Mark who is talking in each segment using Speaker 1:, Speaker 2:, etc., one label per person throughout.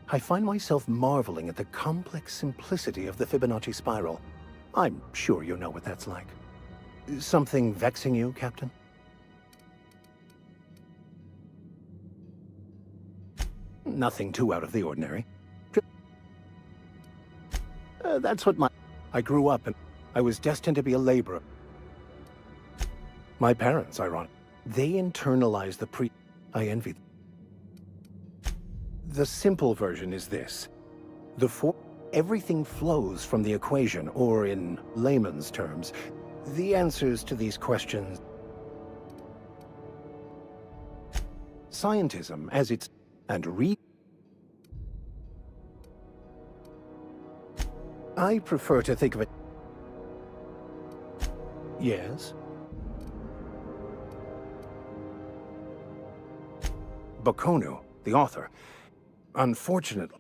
Speaker 1: I find myself marveling at the complex simplicity of the Fibonacci spiral. I'm sure you know what that's like. Something vexing you, Captain? Nothing too out of the ordinary. That's what I grew up and I was destined to be a laborer. My parents, ironic. They internalized the I envy them. The simple version is this. Everything flows from the equation, or in layman's terms, the answers to these questions. Scientism, as it's... I prefer to think of it... Yes? Bakonu, the author. Unfortunately,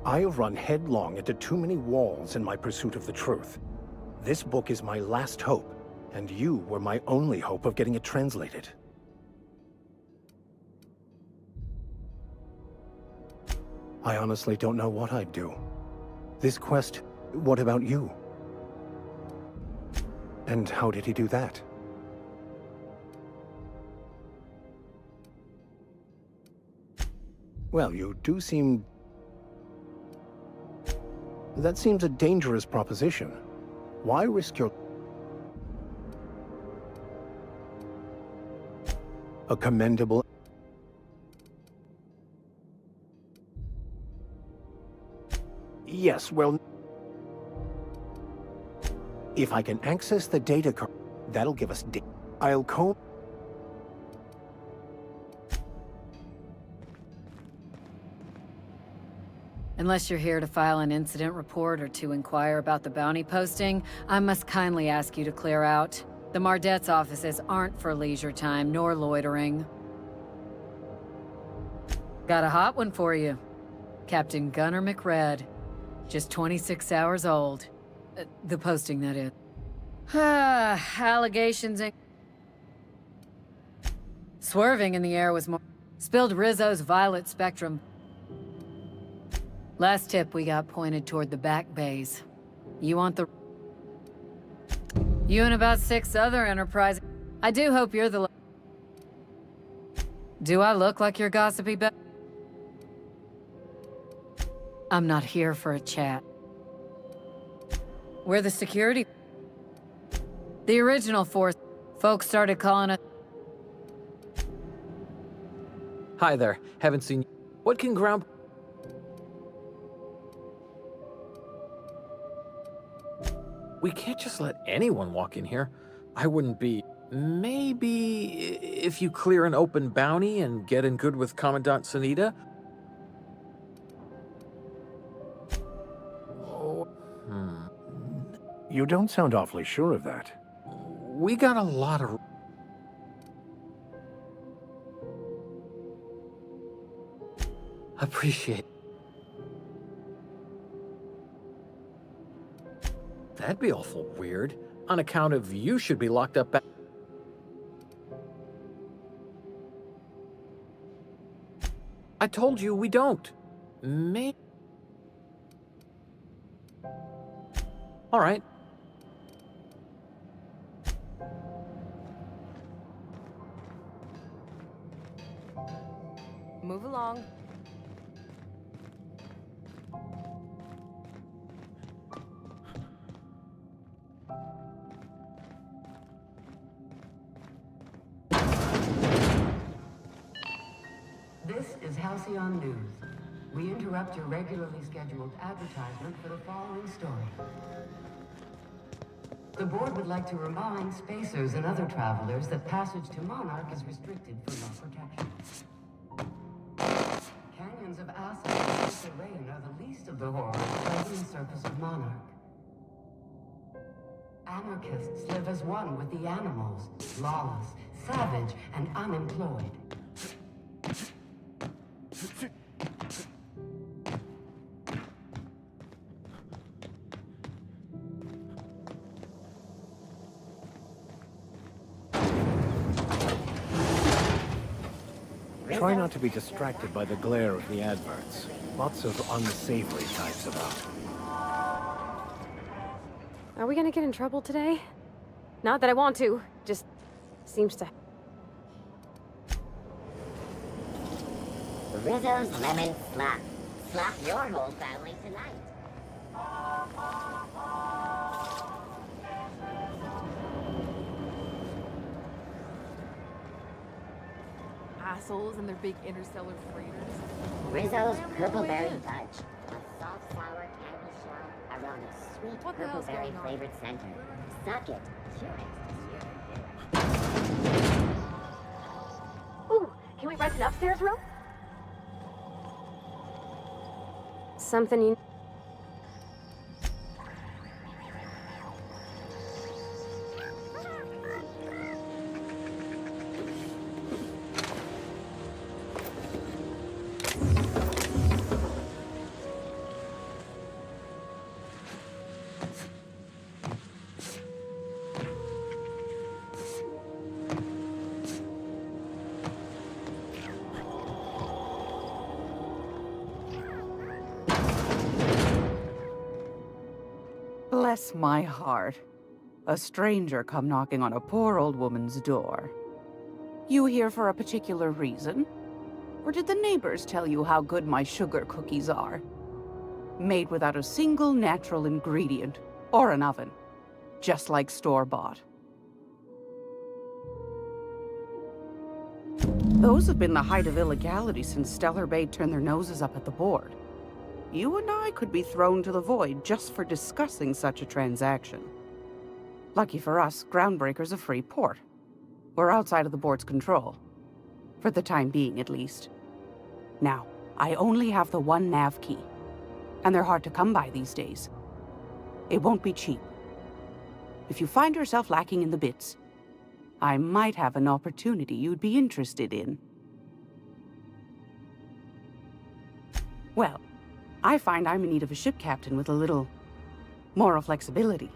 Speaker 1: I have run headlong into too many walls in my pursuit of the truth. This book is my last hope, and you were my only hope of getting it translated. I honestly don't know what I'd do. This quest, what about you? And how did he do that? Well, you do seem... That seems a dangerous proposition. Why risk your... A commendable... Yes, well... If I can access the data card, that'll give us I'll comb...
Speaker 2: Unless you're here to file an incident report or to inquire about the bounty posting, I must kindly ask you to clear out. The Mardet's offices aren't for leisure time, nor loitering. Got a hot one for you. Captain Gunnar McRed. Just 26 hours old. The posting, that is. Allegations and... Swerving in the air was more... Spilled Rizzo's violet spectrum. Last tip we got pointed toward the back bays. You want the... You and about 6 other Enterprise... I do hope you're the... Do I look like your gossipy I'm not here for a chat. We're the security... The original force. Folks started calling us...
Speaker 3: Hi there. Haven't seen... What can ground... We can't just let anyone walk in here. I wouldn't be... Maybe if you clear an open bounty and get in good with Commandant Sunita? Oh,
Speaker 1: You don't sound awfully sure of that.
Speaker 3: We got a lot of... Appreciate... That'd be awful weird. On account of you should be locked up back... I told you we don't. All right.
Speaker 4: Move along.
Speaker 5: This is Halcyon News. We interrupt your regularly scheduled advertisement for the following story. The board would like to remind spacers and other travelers that passage to Monarch is restricted for law protection. Canyons of acid and rain are the least of the horrors plaguing the surface of Monarch. Anarchists live as one with the animals, lawless, savage, and unemployed.
Speaker 1: Try not to be distracted by the glare of the adverts. Lots of unsavory types about.
Speaker 4: Are we gonna get in trouble today? Not that I want to, just seems to.
Speaker 6: Rizzo's Lemon Slap. Slap your whole family tonight.
Speaker 4: Assholes and their big interstellar freighters.
Speaker 6: Rizzo's Purpleberry Fudge. A soft, sour candy shell around a sweet
Speaker 4: What the hell's
Speaker 6: purpleberry
Speaker 4: going on?
Speaker 6: flavored center. Suck it. Cheer it.
Speaker 4: Ooh, can we rent an upstairs room? Something you...
Speaker 7: Bless my heart. A stranger come knocking on a poor old woman's door. You here for a particular reason? Or did the neighbors tell you how good my sugar cookies are? Made without a single natural ingredient, or an oven. Just like store-bought. Those have been the height of illegality since Stellar Bay turned their noses up at the board. You and I could be thrown to the void just for discussing such a transaction. Lucky for us, Groundbreaker's a free port. We're outside of the board's control. For the time being, at least. Now, I only have the one nav key. And they're hard to come by these days. It won't be cheap. If you find yourself lacking in the bits, I might have an opportunity you'd be interested in. Well, I find I'm in need of a ship captain with a little moral flexibility.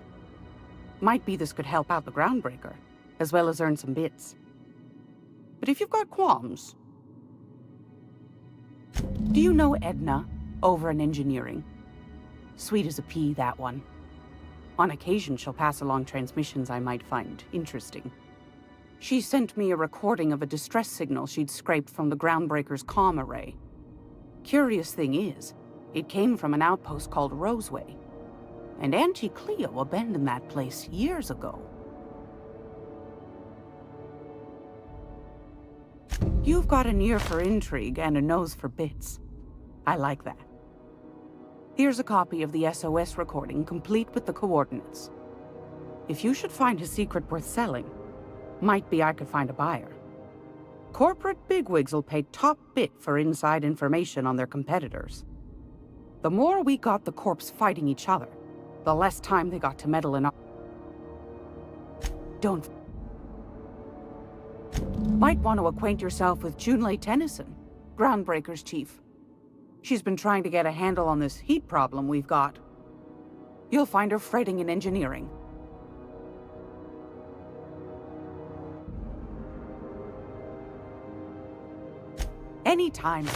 Speaker 7: Might be this could help out the Groundbreaker, as well as earn some bits. But if you've got qualms... Do you know Edna, over in engineering? Sweet as a pea, that one. On occasion, she'll pass along transmissions I might find interesting. She sent me a recording of a distress signal she'd scraped from the Groundbreaker's comm array. Curious thing is, it came from an outpost called Roseway. And Auntie Cleo abandoned that place years ago. You've got an ear for intrigue and a nose for bits. I like that. Here's a copy of the SOS recording, complete with the coordinates. If you should find a secret worth selling, might be I could find a buyer. Corporate bigwigs will pay top bit for inside information on their competitors. The more we got the corps fighting each other, the less time they got to meddle in our... Don't... Might want to acquaint yourself with Junlei Tennyson, Groundbreaker's chief. She's been trying to get a handle on this heat problem we've got. You'll find her fretting in engineering. Anytime.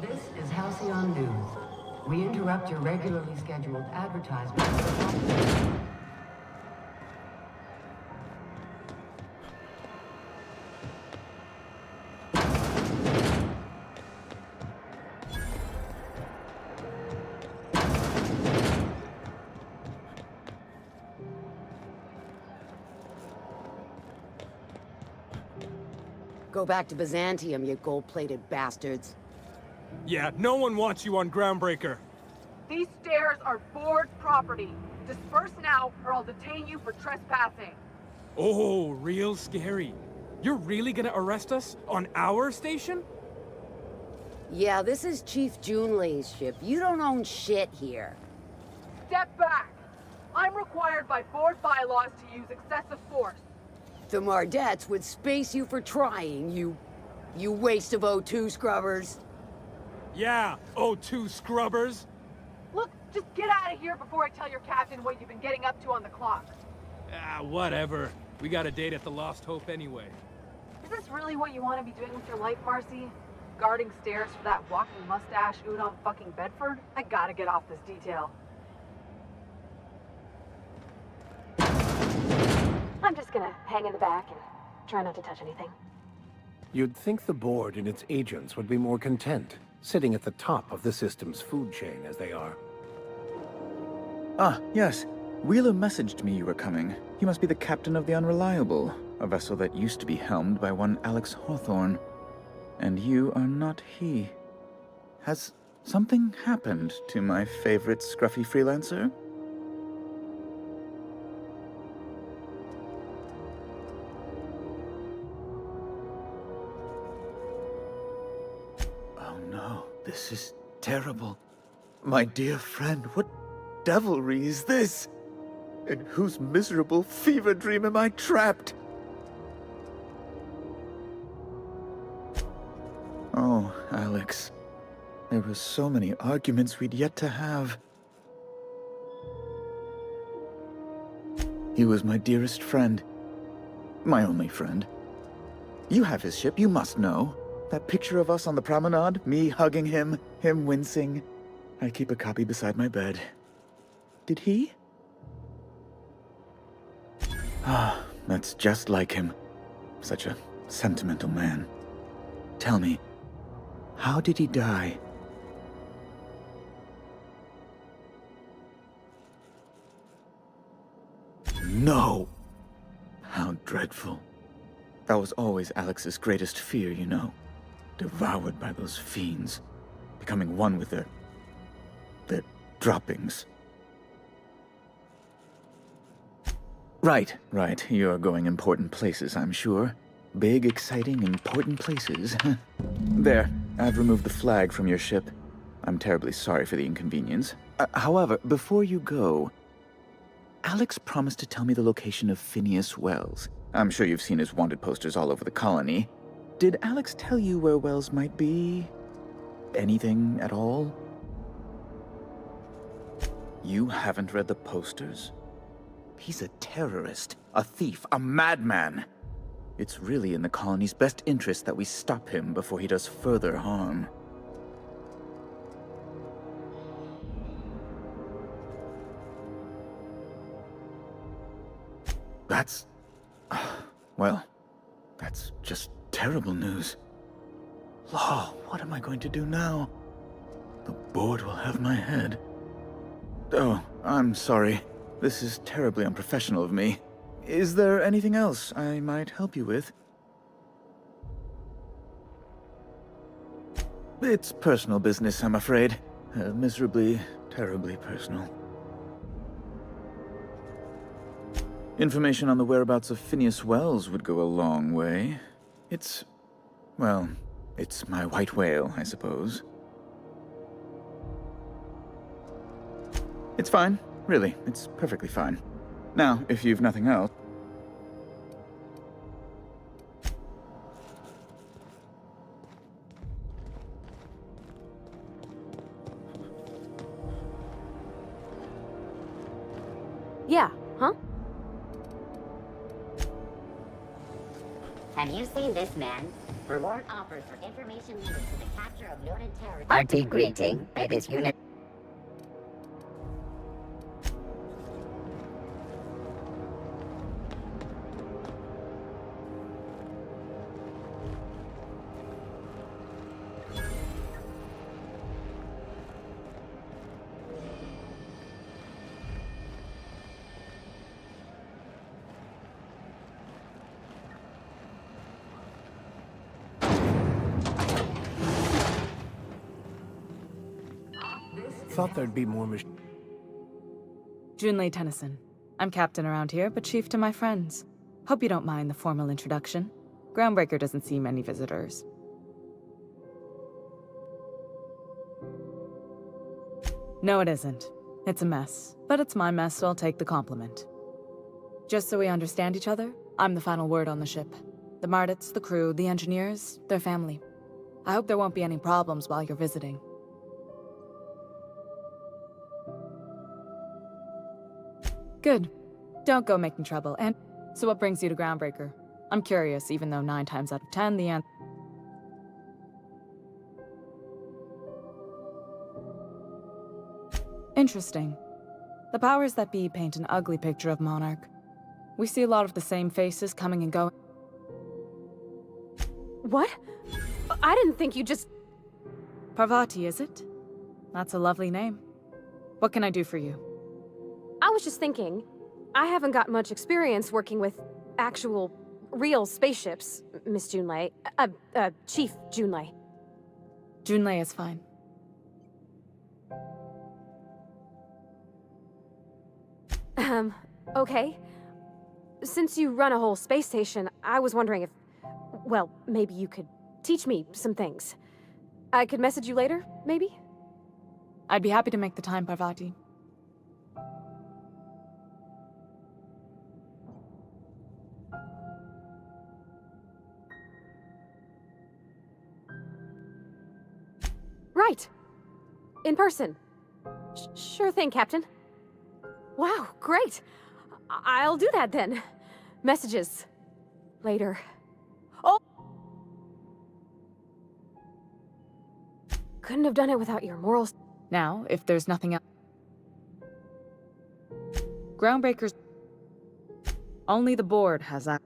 Speaker 5: This is Halcyon News. We interrupt your regularly scheduled advertisement.
Speaker 8: Go back to Byzantium, you gold-plated bastards.
Speaker 9: Yeah, no one wants you on Groundbreaker.
Speaker 10: These stairs are board property. Disperse now, or I'll detain you for trespassing.
Speaker 9: Oh, real scary. You're really gonna arrest us on our station?
Speaker 8: Yeah, this is Chief Junlei's ship. You don't own shit here.
Speaker 10: Step back. I'm required by board bylaws to use excessive force.
Speaker 8: The Mardettes would space you for trying, you waste of O2 scrubbers.
Speaker 9: Yeah, O2 scrubbers.
Speaker 10: Look, just get out of here before I tell your captain what you've been getting up to on the clock.
Speaker 9: Ah, whatever. We got a date at the Lost Hope anyway.
Speaker 10: Is this really what you want to be doing with your life, Marcy? Guarding stairs for that walking mustache Udon fucking Bedford? I gotta get off this detail. I'm just gonna hang in the back and try not to touch anything.
Speaker 1: You'd think the board and its agents would be more content, sitting at the top of the system's food chain as they are.
Speaker 11: Ah, yes. Wheeler messaged me you were coming. He must be the captain of the Unreliable, a vessel that used to be helmed by one Alex Hawthorne. And you are not he. Has something happened to my favorite scruffy freelancer? Oh no, this is terrible. My dear friend, what devilry is this? In whose miserable fever dream am I trapped? Oh, Alex. There were so many arguments we'd yet to have. He was my dearest friend. My only friend. You have his ship, you must know. That picture of us on the promenade, me hugging him, him wincing. I keep a copy beside my bed. Did he? Ah, that's just like him. Such a sentimental man. Tell me, how did he die? No! How dreadful. That was always Alex's greatest fear, you know. Devoured by those fiends. Becoming one with their droppings. Right. You're going important places, I'm sure. Big, exciting, important places. There, I've removed the flag from your ship. I'm terribly sorry for the inconvenience. However, before you go, Alex promised to tell me the location of Phineas Wells. I'm sure you've seen his wanted posters all over the colony. Did Alex tell you where Wells might be? Anything at all? You haven't read the posters? He's a terrorist, a thief, a madman. It's really in the colony's best interest that we stop him before he does further harm. That's... well, that's just terrible news. Law, what am I going to do now? The board will have my head. Oh, I'm sorry. This is terribly unprofessional of me. Is there anything else I might help you with? It's personal business, I'm afraid. Miserably, terribly personal. Information on the whereabouts of Phineas Wells would go a long way. It's my white whale, I suppose. It's fine. Really, it's perfectly fine. Now, if you've nothing else...
Speaker 6: Have you seen this man? Reward offered for information needed to the capture of noted terrorists. Party greeting by this unit.
Speaker 1: Thought there'd be more
Speaker 12: Junlei Tennyson. I'm captain around here, but chief to my friends. Hope you don't mind the formal introduction. Groundbreaker doesn't see many visitors. No, it isn't. It's a mess. But it's my mess, so I'll take the compliment. Just so we understand each other, I'm the final word on the ship. The Mardets, the crew, the engineers, their family. I hope there won't be any problems while you're visiting. Good. Don't go making trouble. And so what brings you to Groundbreaker? I'm curious, even though 9 times out of 10, the answer... Interesting. The powers that be paint an ugly picture of Monarch. We see a lot of the same faces coming and going.
Speaker 4: What? I didn't think you just...
Speaker 12: Parvati, is it? That's a lovely name. What can I do for you?
Speaker 4: I was just thinking, I haven't got much experience working with actual, real spaceships, Miss Junlei. Chief Junlei.
Speaker 12: Junlei is fine.
Speaker 4: Okay. Since you run a whole space station, I was wondering if, well, maybe you could teach me some things. I could message you later, maybe?
Speaker 12: I'd be happy to make the time, Parvati.
Speaker 4: Right. In person. Sure thing, Captain. Wow, great. I'll do that then. Messages. Later. Oh! Couldn't have done it without your morals.
Speaker 12: Now, if there's nothing else... Groundbreakers... Only the board has that.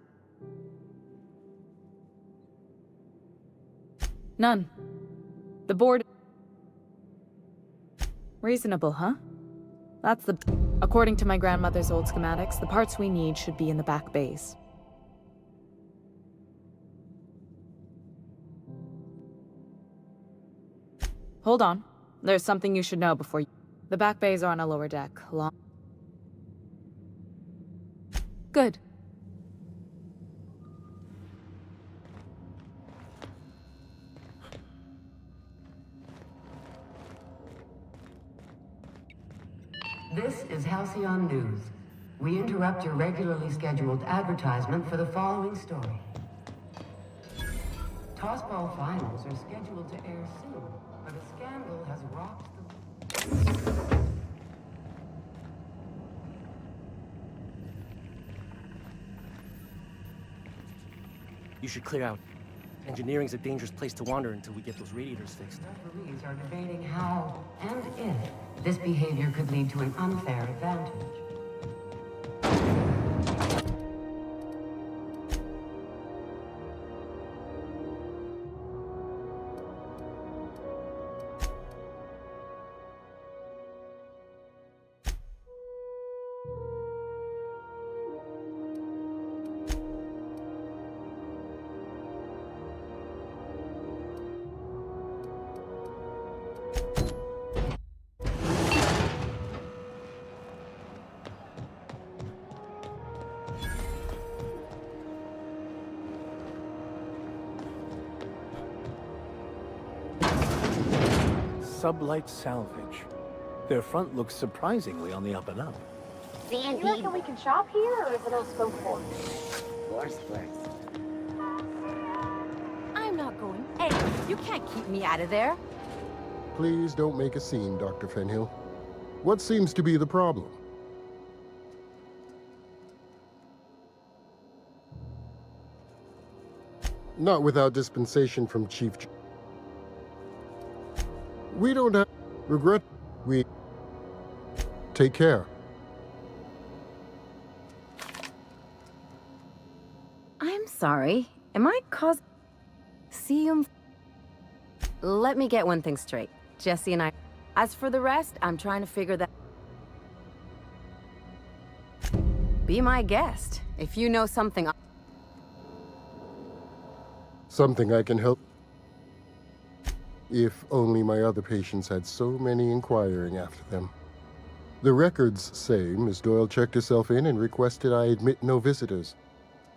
Speaker 12: None. The board... Reasonable, huh? That's the... According to my grandmother's old schematics, the parts we need should be in the back bays. Hold on. There's something you should know before you... The back bays are on a lower deck. Good.
Speaker 5: This is Halcyon News. We interrupt your regularly scheduled advertisement for the following story. Tossball finals are scheduled to air soon, but a scandal has rocked the...
Speaker 13: You should clear out. Engineering's a dangerous place to wander until we get those radiators fixed.
Speaker 5: Referees are debating how and if this behavior could lead to an unfair advantage.
Speaker 1: Sublight salvage. Their front looks surprisingly on the up and up.
Speaker 10: Do you reckon we can shop here, or is it all spoke for?
Speaker 6: Worst first.
Speaker 14: I'm not going. Hey, you can't keep me out of there.
Speaker 15: Please don't make a scene, Dr. Fenhill. What seems to be the problem? Not without dispensation from Chief. We don't have regret. We take care.
Speaker 16: I'm sorry. Am I See you. Let me get one thing straight. Jesse and I. As for the rest, I'm trying to figure that. Be my guest. If you know something.
Speaker 15: Something I can help. If only my other patients had so many inquiring after them. The records say Miss Doyle checked herself in and requested I admit no visitors.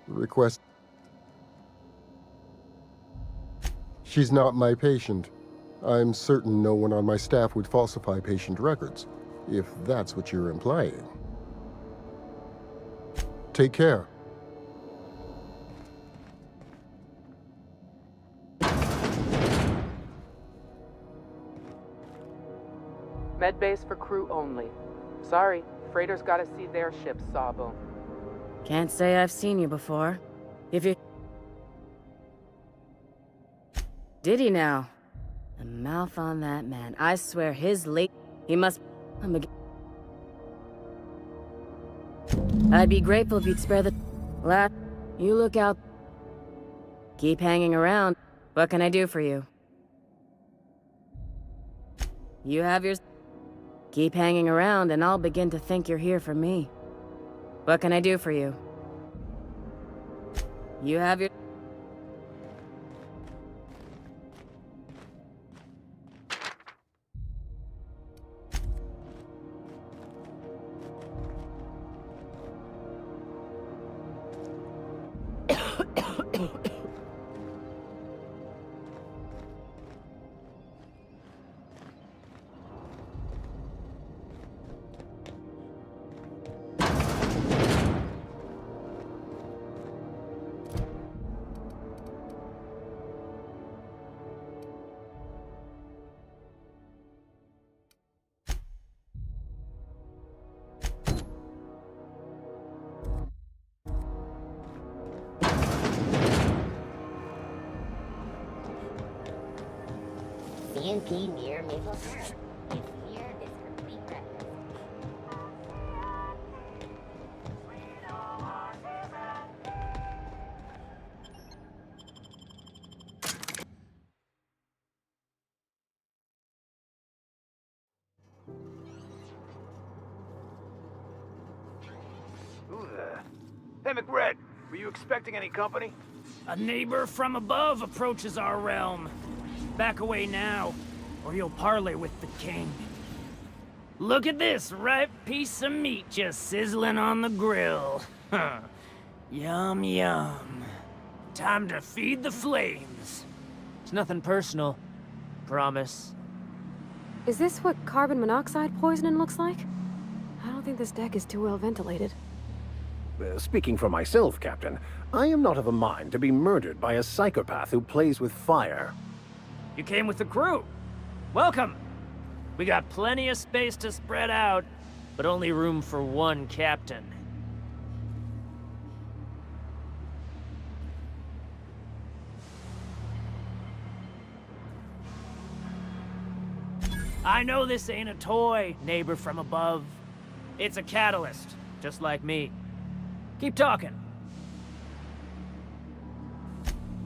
Speaker 15: Request. She's not my patient. I'm certain no one on my staff would falsify patient records, if that's what you're implying. Take care.
Speaker 17: Med base for crew only. Sorry, freighters gotta see their ship's sawbone.
Speaker 16: Can't say I've seen you before. If you... Did he now? The mouth on that man. I swear his late... He must... I'd be grateful if you'd spare the... Lad, you look out. Keep hanging around. What can I do for you? You have your... Keep hanging around and I'll begin to think you're here for me. What can I do for you? You have your...
Speaker 6: CNP near Maple Syrup. It's near this complete breakfast.
Speaker 18: Who the... Hey, McRed, were you expecting any company?
Speaker 19: A neighbor from above approaches our realm. Back away now, or you'll parley with the king. Look at this ripe piece of meat just sizzling on the grill. Yum, yum. Time to feed the flames. It's nothing personal. Promise.
Speaker 4: Is this what carbon monoxide poisoning looks like? I don't think this deck is too well ventilated.
Speaker 1: Speaking for myself, Captain, I am not of a mind to be murdered by a psychopath who plays with fire.
Speaker 19: You came with the crew. Welcome. We got plenty of space to spread out, but only room for one captain. I know this ain't a toy, neighbor from above. It's a catalyst, just like me. Keep talking.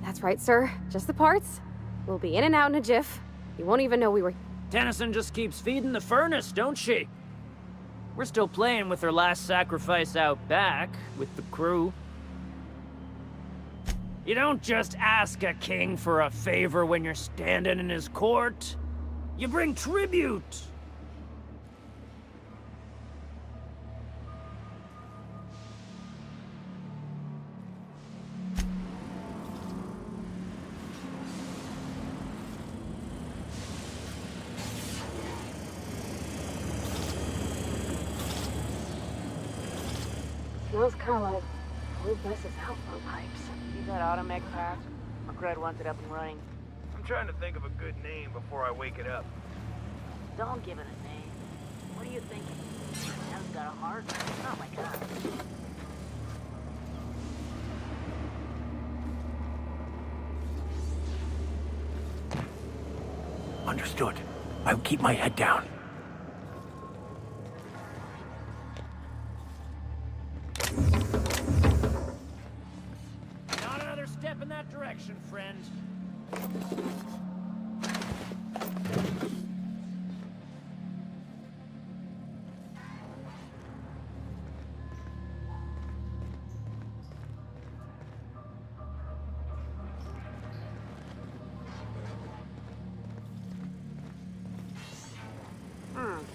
Speaker 4: That's right, sir. Just the parts. We'll be in and out in a jiff. You won't even know we were...
Speaker 19: Tennyson just keeps feeding the furnace, don't she? We're still playing with her last sacrifice out back, with the crew. You don't just ask a king for a favor when you're standing in his court. You bring tribute.
Speaker 10: Smells kind of like old Bess's outflow pipes.
Speaker 17: See that automech pack? McRed wants it up and running.
Speaker 18: I'm trying to think of a good name before I wake it up.
Speaker 8: Don't give it a name. What are you thinking? Man's got a heart? Not like us.
Speaker 1: Understood. I'll keep my head down.
Speaker 19: Not another step in that direction, friend.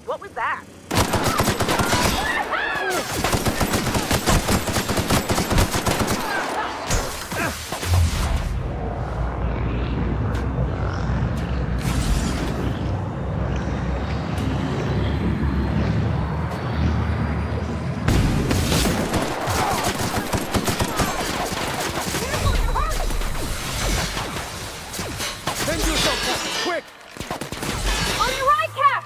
Speaker 10: What was that?
Speaker 1: Bend yourself, Captain, quick!
Speaker 10: On your right, Cap!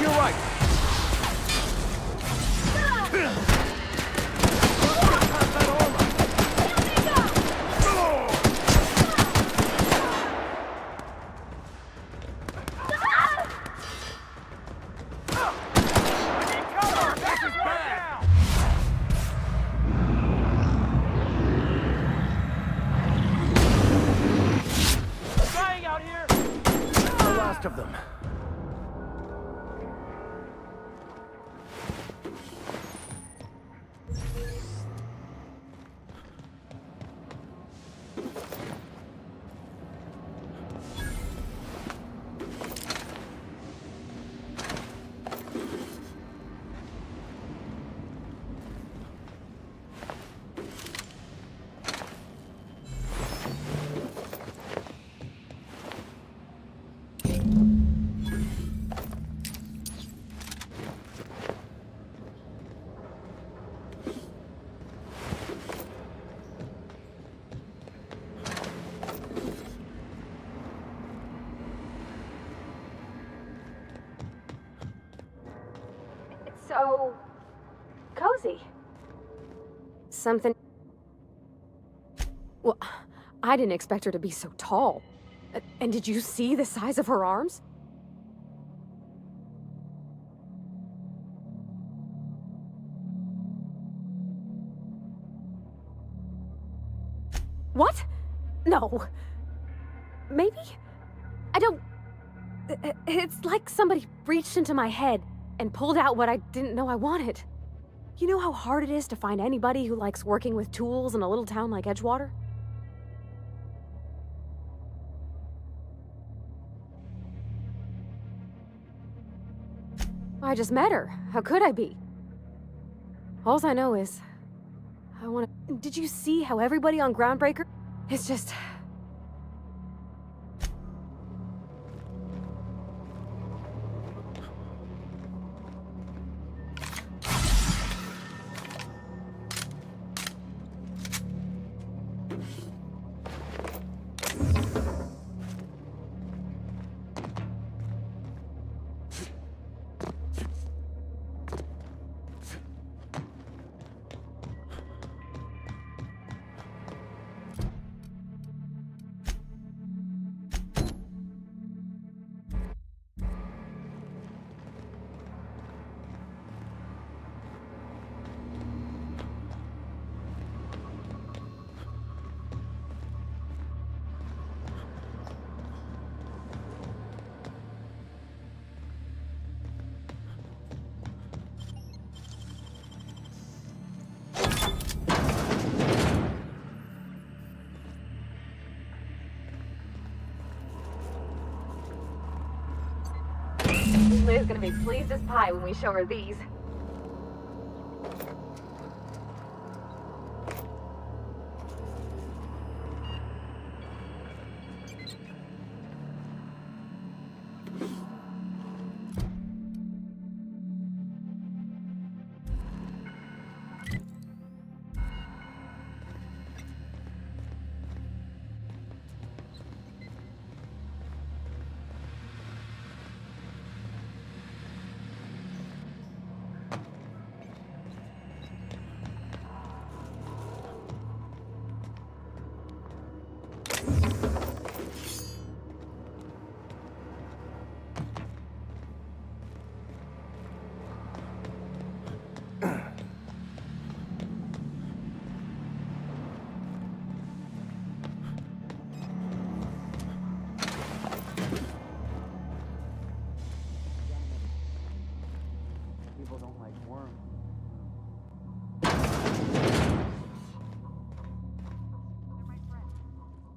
Speaker 1: You're right.
Speaker 18: Dying out here!
Speaker 1: The last of them.
Speaker 4: It's so cozy. Something. Well, I didn't expect her to be so tall. And did you see the size of her arms? What? No. Maybe? I don't... It's like somebody reached into my head and pulled out what I didn't know I wanted. You know how hard it is to find anybody who likes working with tools in a little town like Edgewater? I just met her. How could I be? Alls I know is... I want to... Did you see how everybody on Groundbreaker... It's just... Liz gonna be pleased as pie when we show her these.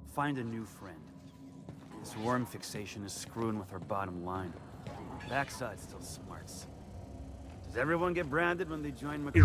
Speaker 20: find a new friend. This worm fixation is screwing with our bottom line. Backside still smarts. Does everyone get branded when they join Mc...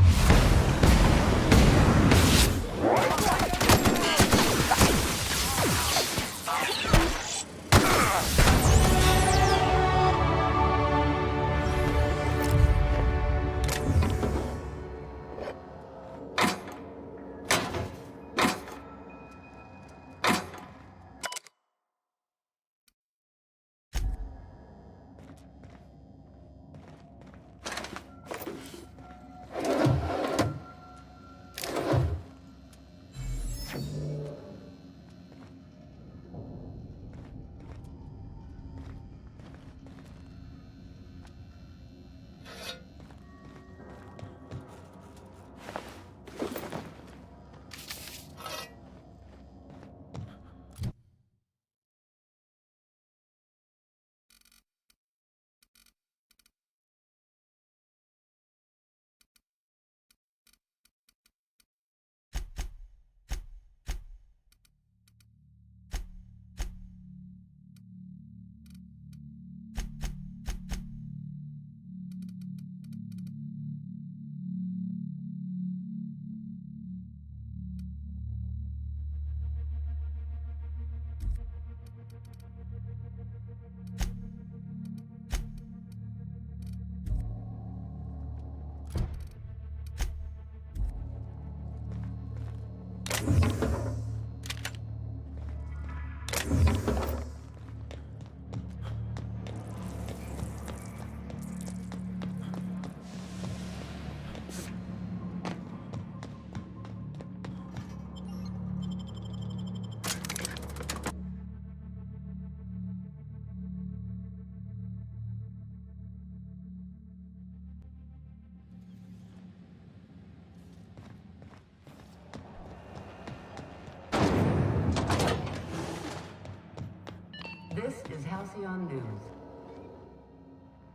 Speaker 5: This is Halcyon News.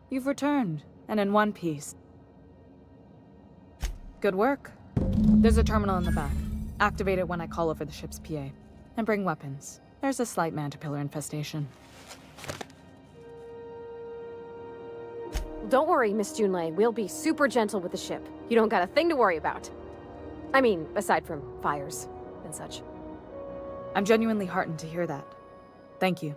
Speaker 12: You've returned, and in one piece. Good work. There's a terminal in the back. Activate it when I call over the ship's PA. And bring weapons. There's a slight mantipillar infestation.
Speaker 4: Don't worry, Miss Junlei. We'll be super gentle with the ship. You don't got a thing to worry about. I mean, aside from fires and such.
Speaker 12: I'm genuinely heartened to hear that. Thank you.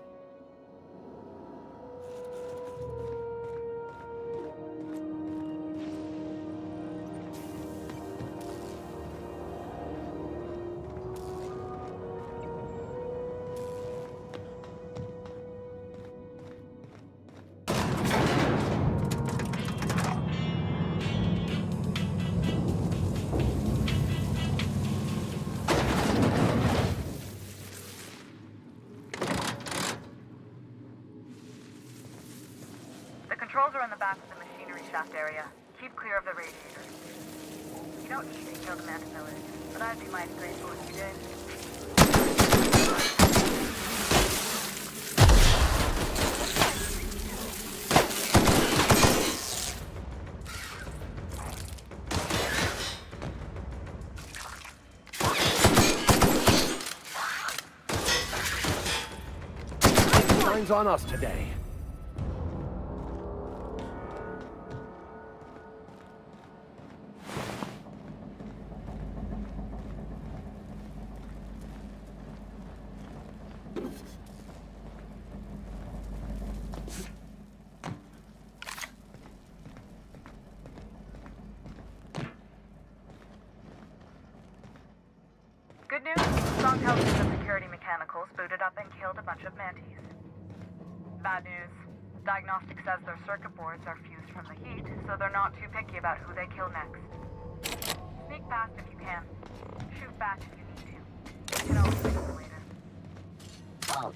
Speaker 10: Controls are in the back of the machinery shaft area. Keep clear of the radiators. You don't need to kill the mantipillars, but I'd be mighty grateful if you did.
Speaker 1: Line's on us today.
Speaker 10: Good news, strong intelligence of security mechanicals booted up and killed a bunch of mantis. Bad news, diagnostic says their circuit boards are fused from the heat, so they're not too picky about who they kill next. Sneak past if you can. Shoot back if you need to. You can always fix it later.
Speaker 6: Oh.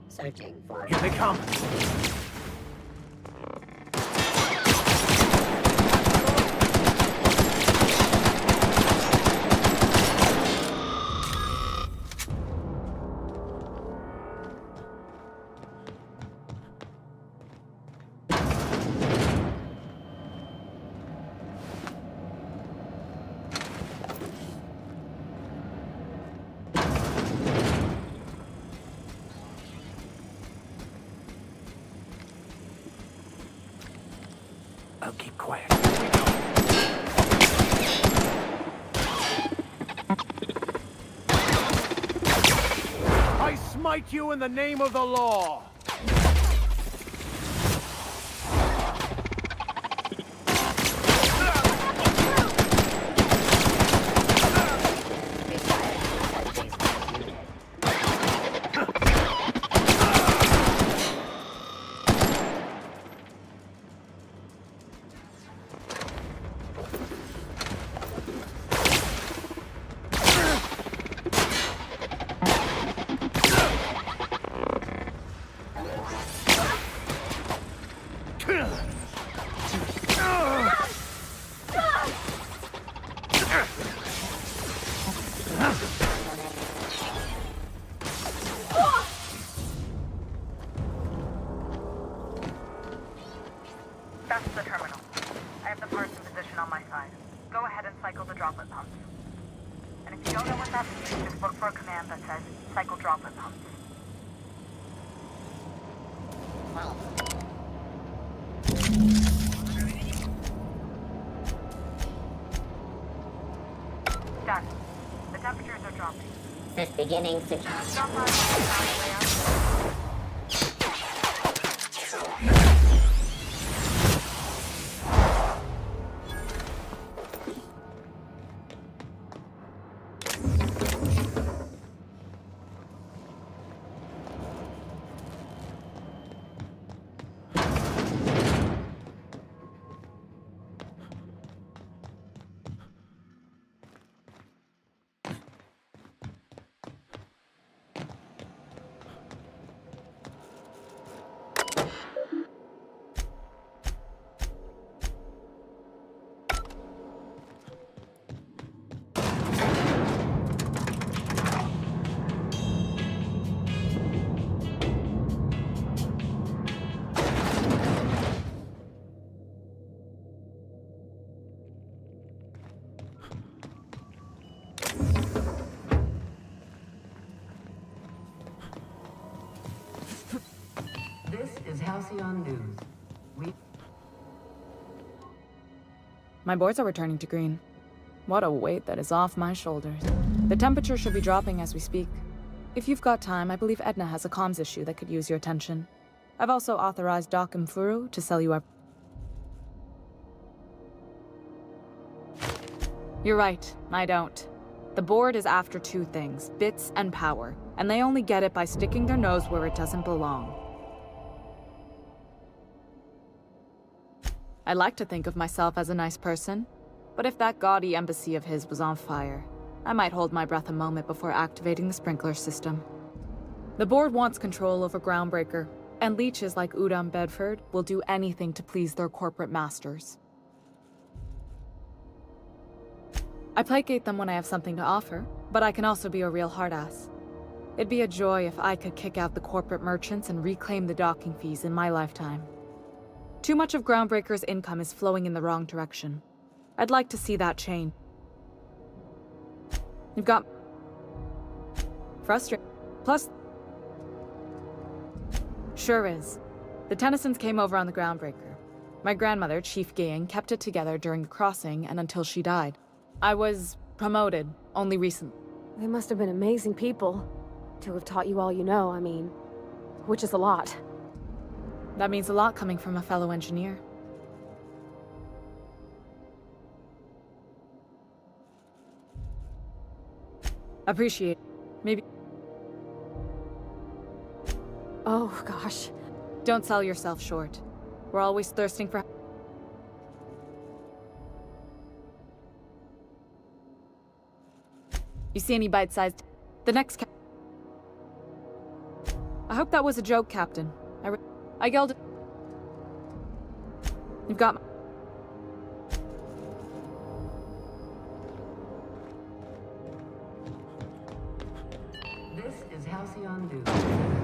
Speaker 6: Searching for...
Speaker 1: Here they come! keep quiet.
Speaker 18: I smite you in the name of the law!
Speaker 10: That's the terminal. I have the parts in position on my side. Go ahead and cycle the droplet pumps. And if you don't know what that means, just look for a command that says cycle droplet pumps. Done. The temperatures are dropping.
Speaker 6: This beginning to...
Speaker 10: Drop by way up.
Speaker 5: This is Halcyon News.
Speaker 12: My boards are returning to green. What a weight that is off my shoulders. The temperature should be dropping as we speak. If you've got time, I believe Edna has a comms issue that could use your attention. I've also authorized Doc and Furu to sell you up. You're right, I don't. The board is after two things, bits and power, and they only get it by sticking their nose where it doesn't belong. I like to think of myself as a nice person, but if that gaudy embassy of his was on fire, I might hold my breath a moment before activating the sprinkler system. The board wants control over Groundbreaker, and leeches like Udom Bedford will do anything to please their corporate masters. I placate them when I have something to offer, but I can also be a real hard-ass. It'd be a joy if I could kick out the corporate merchants and reclaim the docking fees in my lifetime. Too much of Groundbreaker's income is flowing in the wrong direction. I'd like to see that change. You've got... frustrating. Plus... Sure is. The Tennysons came over on the Groundbreaker. My grandmother, Chief Gayan, kept it together during the crossing and until she died. I was promoted only recently.
Speaker 4: They must have been amazing people. To have taught you all you know, I mean. Which is a lot.
Speaker 12: That means a lot coming from a fellow engineer. Appreciate it. Maybe...
Speaker 4: Oh, gosh.
Speaker 12: Don't sell yourself short. We're always thirsting for... You see any bite-sized... The next I hope that was a joke, Captain. I yelled at... You've got...
Speaker 5: This is Halcyon News.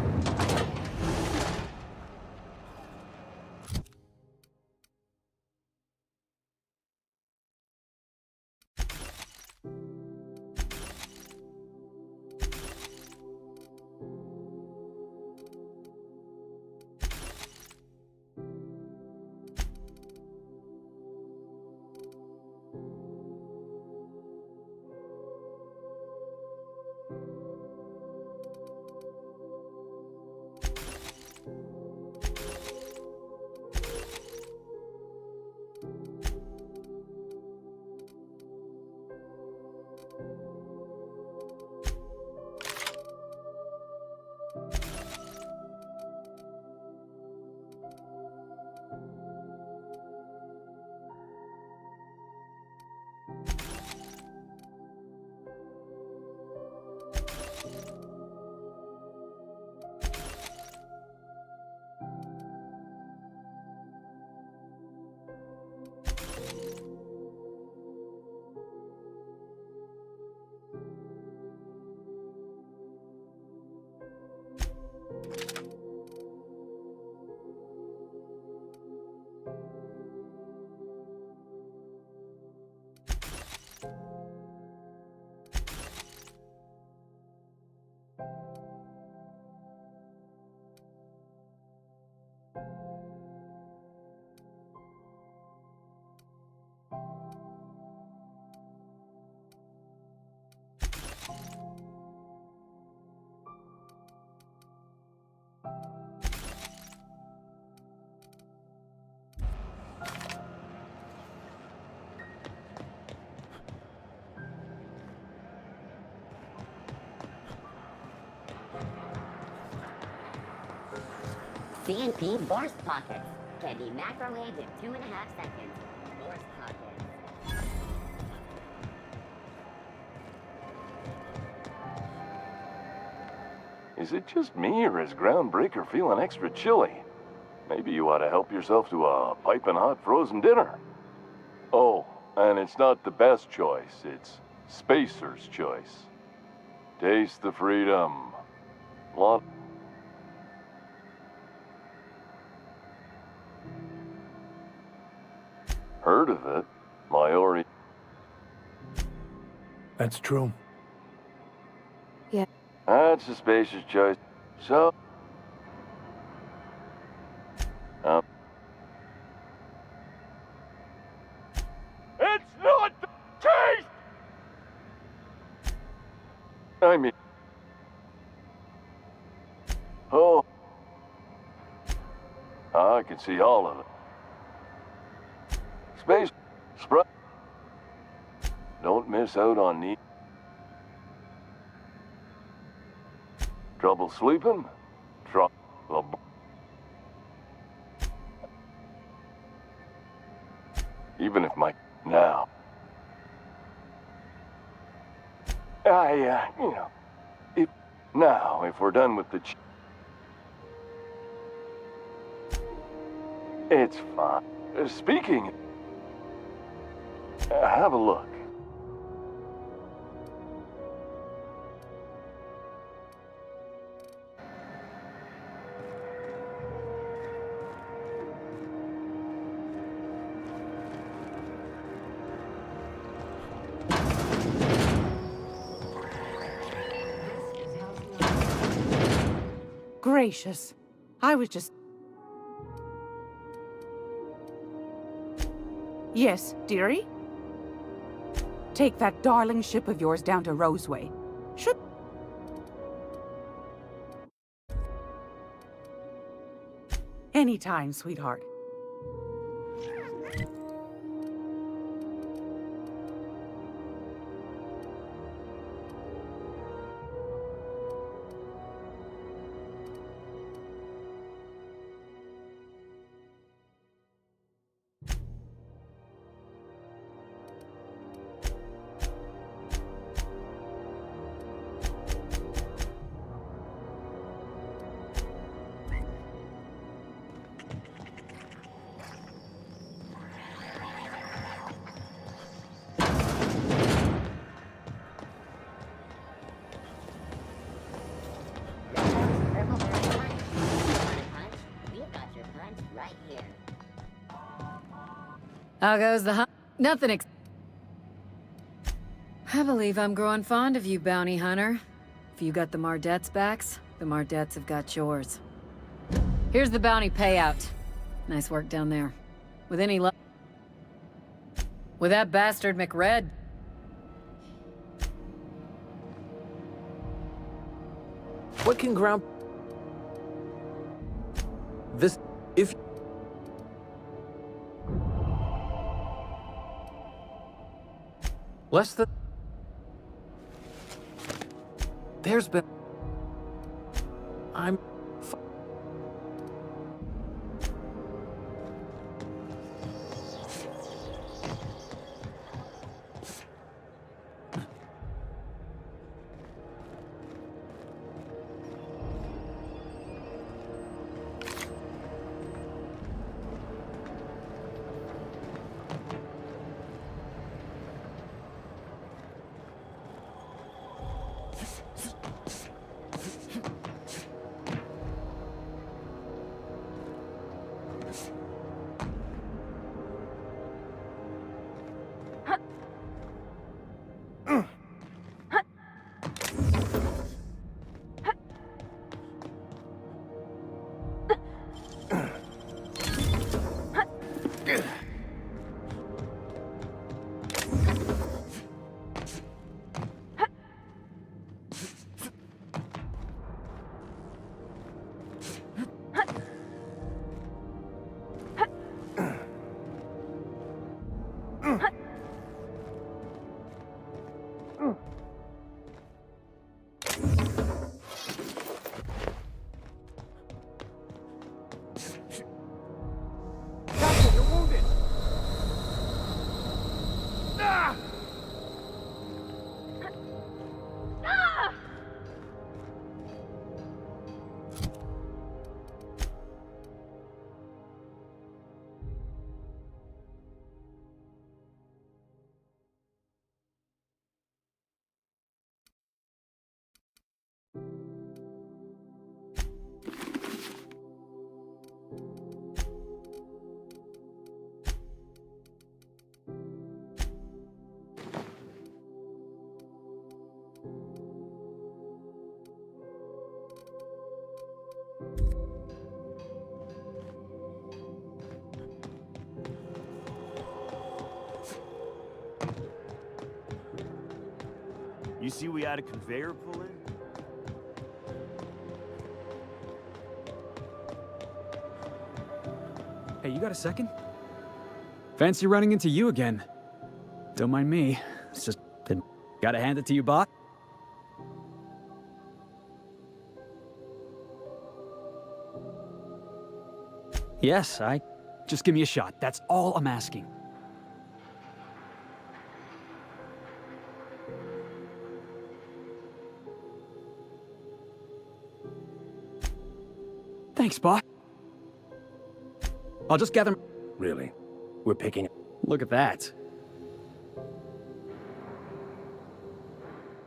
Speaker 6: CNP Borst Pockets. Can be microwaved in 2.5 seconds. Borst Pockets.
Speaker 21: Is it just me, or is Groundbreaker feeling extra chilly? Maybe you ought to help yourself to a piping hot frozen dinner. Oh, and it's not the best choice, it's Spacer's choice. Taste the freedom. Lot. Heard of it? Maori.
Speaker 1: That's true.
Speaker 4: Yeah.
Speaker 21: That's a Spacer's choice. So... It's not the taste! I mean... Oh. I can see all of it. Space... Sprite... Don't miss out on neat... Trouble sleeping? Trouble... Even if my... Now... you know... If we're done with the... It's fine. Speaking... have a look.
Speaker 7: Gracious. I was just... Yes, dearie? Take that darling ship of yours down to Roseway. Should... Anytime, sweetheart.
Speaker 2: How goes the hunt? Nothing I believe I'm growing fond of you, bounty hunter. If you got the Mardets' backs, the Mardets have got yours. Here's the bounty payout. Nice work down there. With any luck... With that bastard McRed...
Speaker 3: What can ground... This... If... Less than... There's been... I'm...
Speaker 20: You see we had a conveyor pull in?
Speaker 9: Hey, you got a second? Fancy running into you again. Don't mind me. It's just been... Gotta hand it to you, bot. Yes, Just give me a shot. That's all I'm asking. Thanks, bot. I'll just gather...
Speaker 1: Really? We're picking...
Speaker 9: Look at that.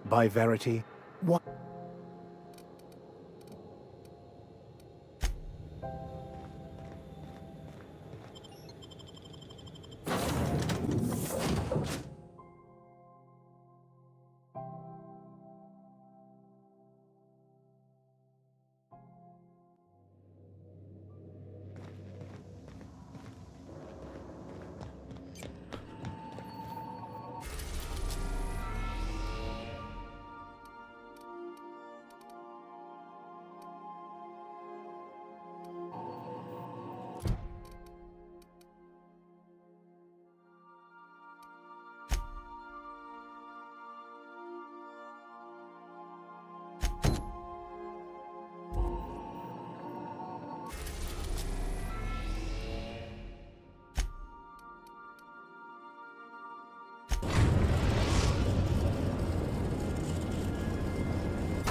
Speaker 1: By Verity? What?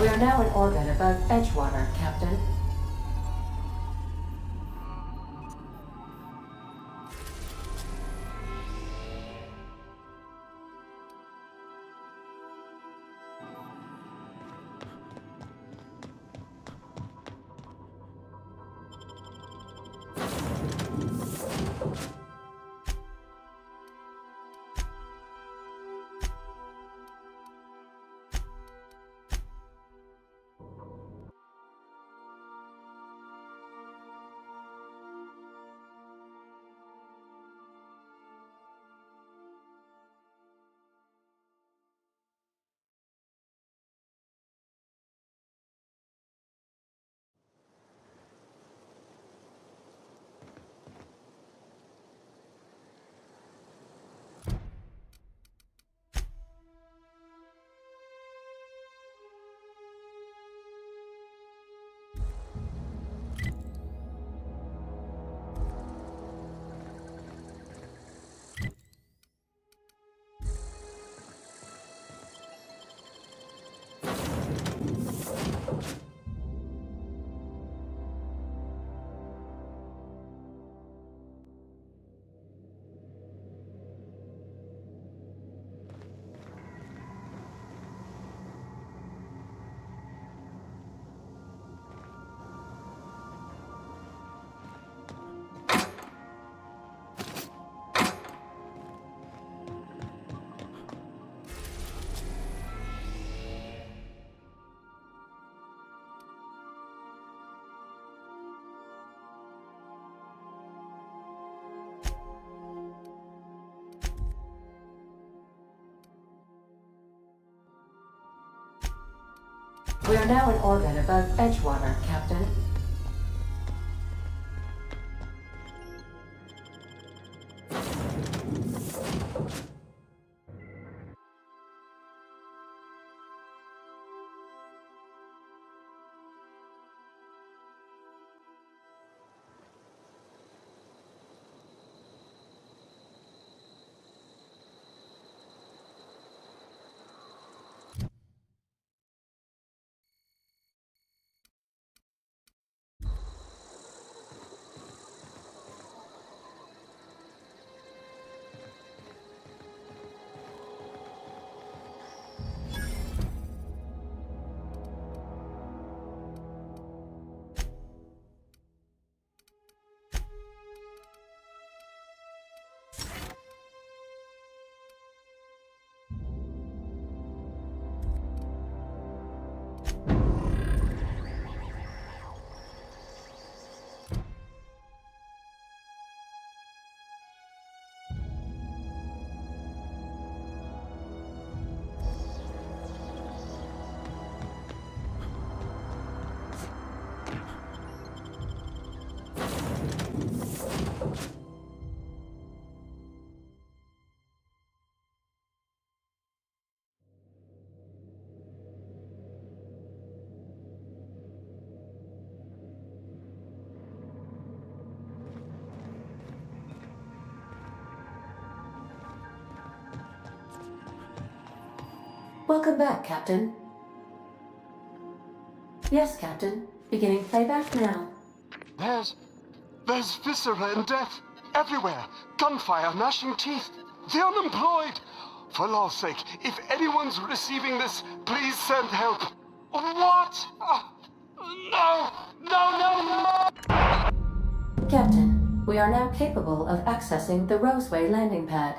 Speaker 5: We are now in orbit above Edgewater, Captain. We are now in orbit above Edgewater, Captain.
Speaker 11: Welcome back, Captain. Yes, Captain. Beginning playback now.
Speaker 22: There's viscera and death everywhere. Gunfire, gnashing teeth. The unemployed. For law's sake, if anyone's receiving this, please send help. What? No!
Speaker 11: Captain, we are now capable of accessing the Roseway landing pad.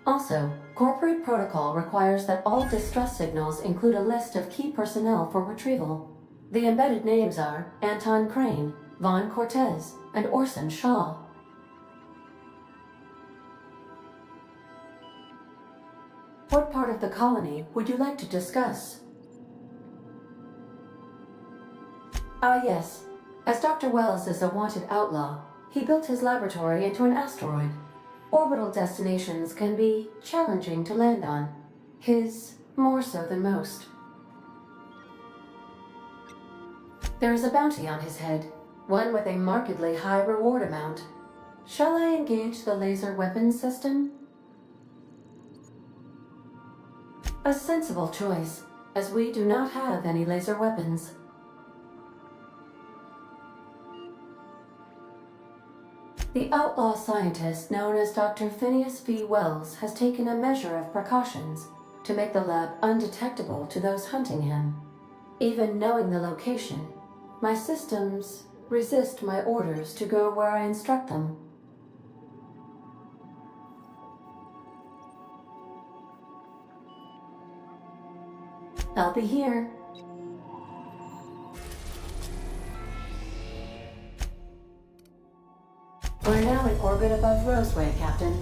Speaker 11: Also, corporate protocol requires that all distress signals include a list of key personnel for retrieval. The embedded names are Anton Crane, Vaughn Cortez, and Orson Shaw. What part of the colony would you like to discuss? Yes. As Dr. Wells is a wanted outlaw, he built his laboratory into an asteroid. Orbital destinations can be challenging to land on. His more so than most. There is a bounty on his head, one with a markedly high reward amount. Shall I engage the laser weapons system? A sensible choice, as we do not have any laser weapons. The outlaw scientist known as Dr. Phineas V. Wells has taken a measure of precautions to make the lab undetectable to those hunting him. Even knowing the location, my systems resist my orders to go where I instruct them. I'll be here. We're now in orbit above Roseway, Captain.